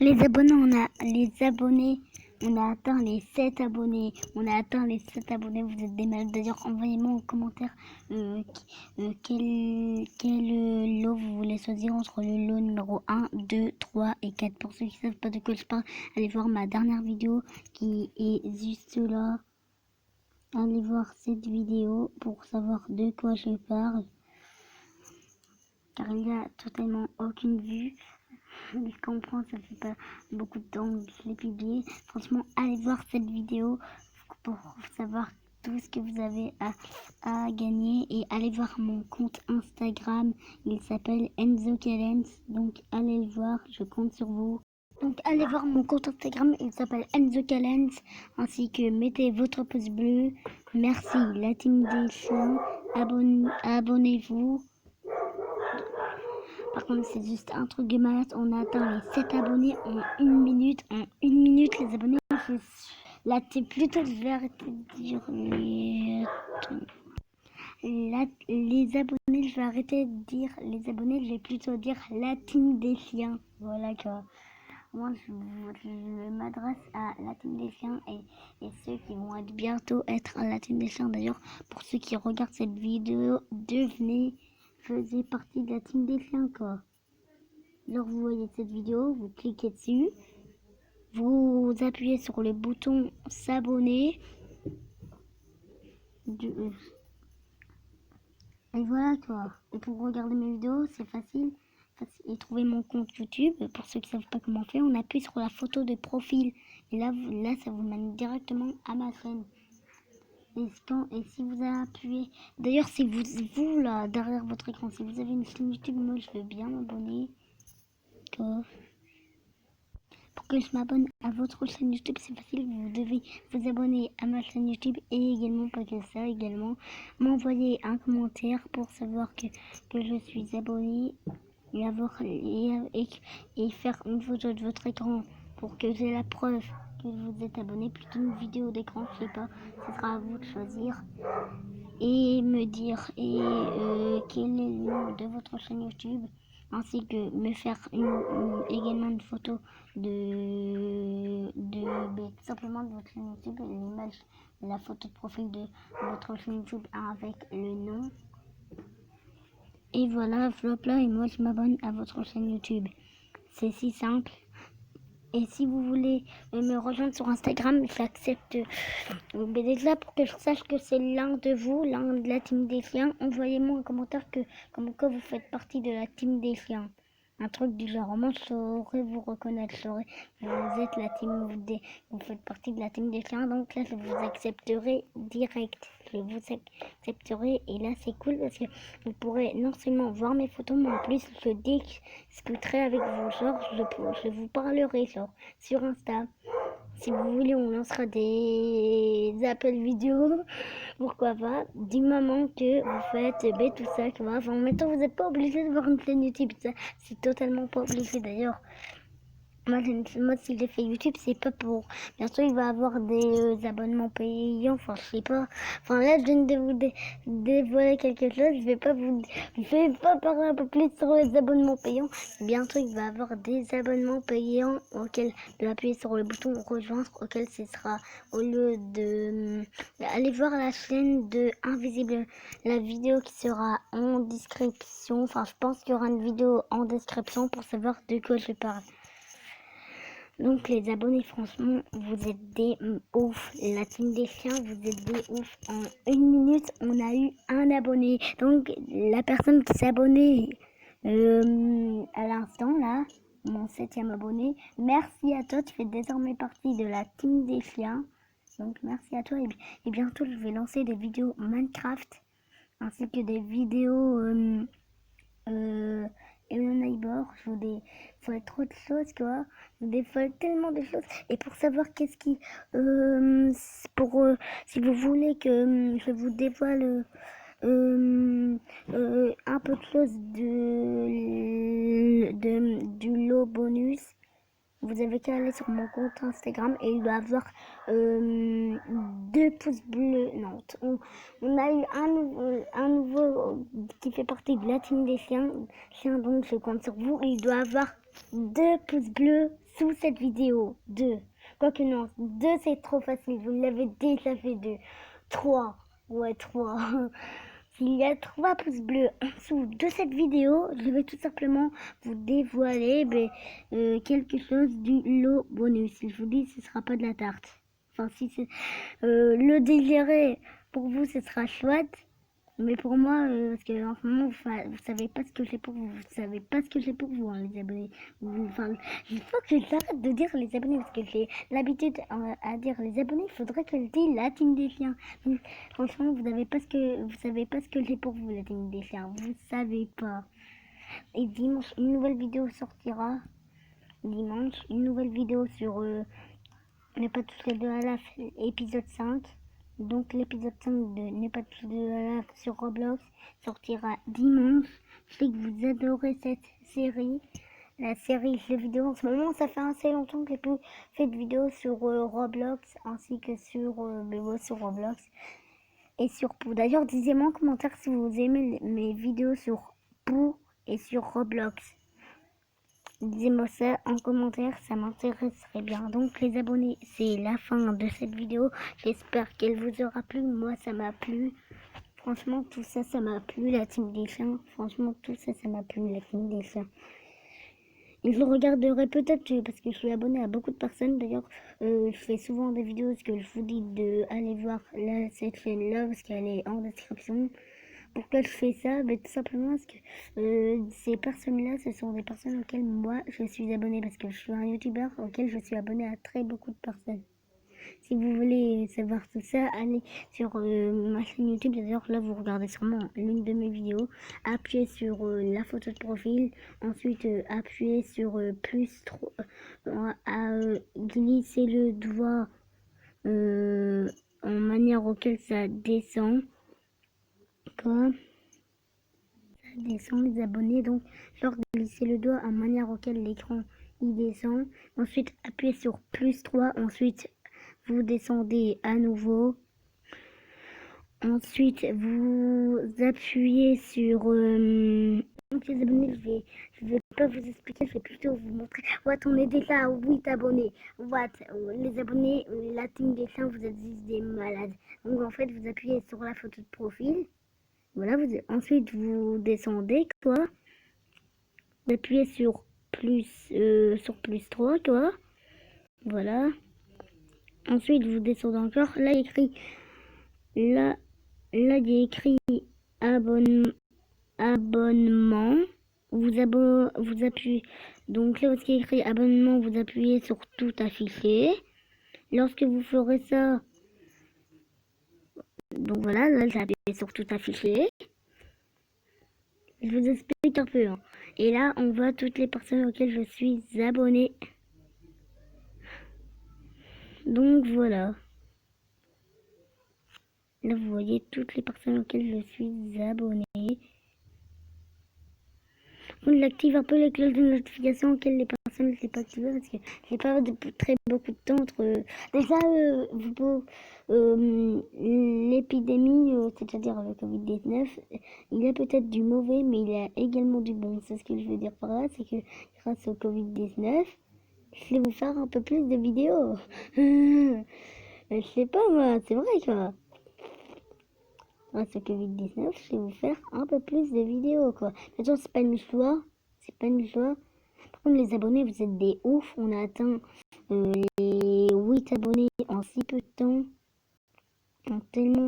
On a atteint les 7 abonnés. On a atteint les 7 abonnés. Vous êtes des malades. D'ailleurs, envoyez-moi en commentaire quel lot vous voulez choisir entre le lot numéro 1, 2, 3 et 4. Pour ceux qui ne savent pas de quoi je parle, allez voir ma dernière vidéo qui est juste là. Allez voir cette vidéo pour savoir de quoi je parle. Car il n'y a totalement aucune vue. Je comprends, ça fait pas beaucoup de temps que je l'ai publié. Franchement, allez voir cette vidéo pour savoir tout ce que vous avez à gagner. Et allez voir mon compte Instagram. Il s'appelle Enzo Callens. Donc allez le voir, je compte sur vous. Donc allez voir mon compte Instagram, il s'appelle Enzo Callens. Ainsi que mettez votre pouce bleu. Merci la team des chiens. Abonnez-vous. Par contre, c'est juste un truc de malade. On a atteint les 7 abonnés en 1 minute. En 1 minute, les abonnés. Là, plutôt, je vais arrêter de dire les abonnés. Je vais arrêter de dire les abonnés. Je vais plutôt dire la team des chiens. Voilà quoi. Moi, je m'adresse à la team des chiens et ceux qui vont bientôt être à la team des chiens. D'ailleurs, pour ceux qui regardent cette vidéo, faisait partie de la team des chiens quoi. Alors vous voyez cette vidéo, vous cliquez dessus, vous appuyez sur le bouton s'abonner et voilà quoi. Et pour regarder mes vidéos, c'est facile. Et trouver mon compte YouTube, pour ceux qui ne savent pas comment faire, on appuie sur la photo de profil et là ça vous mène directement à ma chaîne. Et si vous appuyez, d'ailleurs c'est vous là derrière votre écran, si vous avez une chaîne YouTube, moi je veux bien m'abonner. Pour que je m'abonne à votre chaîne YouTube, c'est facile, vous devez vous abonner à ma chaîne YouTube et également, pas que ça, également m'envoyer un commentaire pour savoir que je suis abonné et faire une photo de votre écran pour que j'ai la preuve que vous êtes abonné, plutôt une vidéo d'écran, je sais pas, ce sera à vous de choisir et me dire quel est le nom de votre chaîne YouTube, ainsi que me faire également une photo tout simplement de votre chaîne YouTube, l'image, la photo de profil de votre chaîne YouTube avec le nom. Et voilà, flop là, et moi je m'abonne à votre chaîne YouTube. C'est si simple. Et si vous voulez me rejoindre sur Instagram, j'accepte déjà pour que je sache que c'est l'un de vous, l'un de la team des chiens. Envoyez-moi un commentaire comme quoi vous faites partie de la team des chiens. Un truc du genre, moi je saurais vous reconnaître, vous êtes la team, vous faites partie de la team des chiens, donc là je vous accepterai direct. Je vous accepterai et là c'est cool parce que vous pourrez non seulement voir mes photos, mais en plus je discuterai avec vous, genre je vous parlerai genre sur Insta. Si vous voulez, on lancera des appels vidéo, pourquoi pas, du moment que vous faites tout ça, quoi. Enfin, en même temps, vous n'êtes pas obligé de voir une chaîne YouTube, ça, c'est totalement pas obligé d'ailleurs. Moi, si j'ai fait YouTube, c'est pas pour. Bien sûr, il va avoir des abonnements payants. Enfin, je sais pas. Enfin, là, je viens de vous dévoiler quelque chose. Je vais pas parler un peu plus sur les abonnements payants. Bientôt, il va avoir des abonnements payants auxquels je vais appuyer sur le bouton rejoindre, auquel ce sera au lieu de aller voir la chaîne de Invisible, la vidéo qui sera en description. Enfin, je pense qu'il y aura une vidéo en description pour savoir de quoi je parle. Donc les abonnés, franchement, vous êtes des ouf. La team des chiens, vous êtes des ouf. En 1 minute, on a eu un abonné. Donc la personne qui s'est abonnée à l'instant, là, mon 7e abonné, merci à toi, tu fais désormais partie de la team des chiens. Donc merci à toi et bientôt je vais lancer des vidéos Minecraft ainsi que des vidéos Hello Neighbor. Je vous dévoile trop de choses quoi. Je vous dévoile tellement de choses. Et pour savoir qu'est-ce qui si vous voulez que je vous dévoile un peu de choses du lot bonus, vous avez qu'à aller sur mon compte Instagram et il doit avoir 2 pouces bleus. Non, on a eu un nouveau qui fait partie de la team des chiens, donc je compte sur vous. Il doit avoir 2 pouces bleus sous cette vidéo. 2. Quoique non, 2 c'est trop facile, vous l'avez déjà fait 2. 3. Ouais, 3. S'il y a 3 pouces bleus en dessous de cette vidéo, je vais tout simplement vous dévoiler quelque chose du lot bonus. Je vous dis, ce sera pas de la tarte. Enfin, si c'est le désirer pour vous, ce sera chouette. Mais pour moi, parce que en ce moment, vous savez pas ce que j'ai pour vous. Vous savez pas ce que j'ai pour vous, hein, les abonnés. Enfin, il faut que j'arrête de dire les abonnés, parce que j'ai l'habitude à dire les abonnés. Il faudrait que je dise la team des chiens. Donc, franchement, vous savez pas ce que j'ai pour vous, la team des chiens. Vous savez pas. Et dimanche, une nouvelle vidéo sortira. Dimanche, une nouvelle vidéo sur Ne pas toucher de la épisode 5. Donc l'épisode 5 de Ne pas toucher de la sur Roblox sortira dimanche. Je sais que vous adorez cette série. La série jeux vidéo en ce moment, ça fait assez longtemps que j'ai plus fait de vidéos sur Roblox ainsi que sur sur Roblox et sur Pou. D'ailleurs, dites-moi en commentaire si vous aimez mes vidéos sur Pou et sur Roblox. Dis-moi ça en commentaire, ça m'intéresserait bien. Donc les abonnés, c'est la fin de cette vidéo. J'espère qu'elle vous aura plu. Moi, ça m'a plu. Franchement, tout ça, ça m'a plu, la team des chiens. Franchement, tout ça, ça m'a plu, la team des chiens. Et je le regarderai peut-être parce que je suis abonné à beaucoup de personnes. D'ailleurs, je fais souvent des vidéos parce que je vous dis d'aller voir cette chaîne-là parce qu'elle est en description. Pourquoi je fais ça? Tout simplement parce que ces personnes-là, ce sont des personnes auxquelles moi je suis abonné parce que je suis un youtubeur auquel je suis abonné à très beaucoup de personnes. Si vous voulez savoir tout ça, allez sur ma chaîne YouTube. D'ailleurs, là, vous regardez sûrement l'une de mes vidéos. Appuyez sur la photo de profil. Ensuite, appuyez sur plus 3. Glissez le doigt en manière auquel ça descend. Quoi? Descend les abonnés, donc genre glisser le doigt en manière auquel l'écran il descend. Ensuite appuyez sur plus 3, ensuite vous descendez à nouveau. Ensuite vous appuyez sur donc les abonnés, je vais pas vous expliquer, je vais plutôt vous montrer. What, on est déjà à 8 abonnés. What, les abonnés, la team des chiens, vous êtes juste des malades. Donc en fait vous appuyez sur la photo de profil. Voilà, ensuite vous descendez, quoi. Vous appuyez sur plus 3, quoi. Voilà. Ensuite, vous descendez encore. Là, il y a écrit abonnement. Vous appuyez. Donc là, où il y a écrit abonnement, vous appuyez sur tout afficher. Lorsque vous ferez ça, donc voilà, là, j'ai appuyé sur tout afficher. Je vous explique un peu. Hein. Et là, on voit toutes les personnes auxquelles je suis abonné. Donc voilà. Là, vous voyez toutes les personnes auxquelles je suis abonné. On active un peu les cloches de notification auxquelles les personnes ne sont pas activées parce que j'ai pas très beaucoup de temps entre. Déjà, l'épidémie, c'est-à-dire le Covid-19, il y a peut-être du mauvais, mais il y a également du bon. C'est ce que je veux dire par là, c'est que grâce au Covid-19, je vais vous faire un peu plus de vidéos. Je sais pas moi, c'est vrai quoi. Grâce au Covid-19, je vais vous faire un peu plus de vidéos quoi. De toute façon, c'est pas une joie. C'est pas une joie. Par contre, les abonnés, vous êtes des oufs. On a atteint les 8 abonnés en si peu de temps. En tellement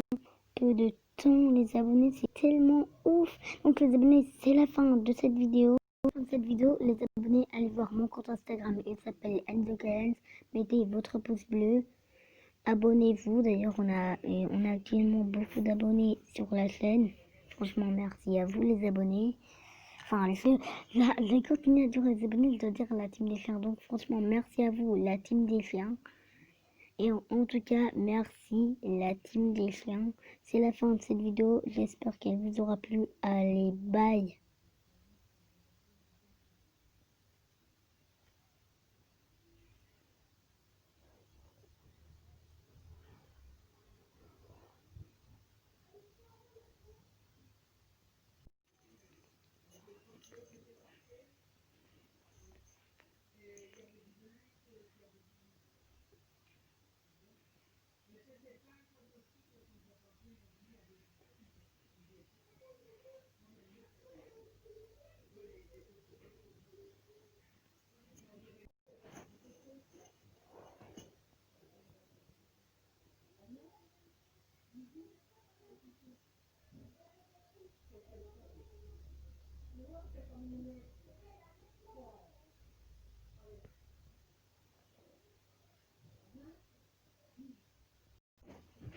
peu de temps, les abonnés, c'est tellement ouf. Donc les abonnés, c'est la fin de cette vidéo. Dans cette vidéo, les abonnés, allez voir mon compte Instagram. Il s'appelle Enzo Calens. Mettez votre pouce bleu. Abonnez-vous. D'ailleurs, on a actuellement beaucoup d'abonnés sur la chaîne. Franchement, merci à vous les abonnés. Enfin, je continue à dire les abonnés, je dois dire la team des chiens. Donc, franchement, merci à vous, la team des chiens. Et en tout cas, merci la team des chiens. C'est la fin de cette vidéo. J'espère qu'elle vous aura plu. Allez, bye.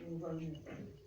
On va mieux.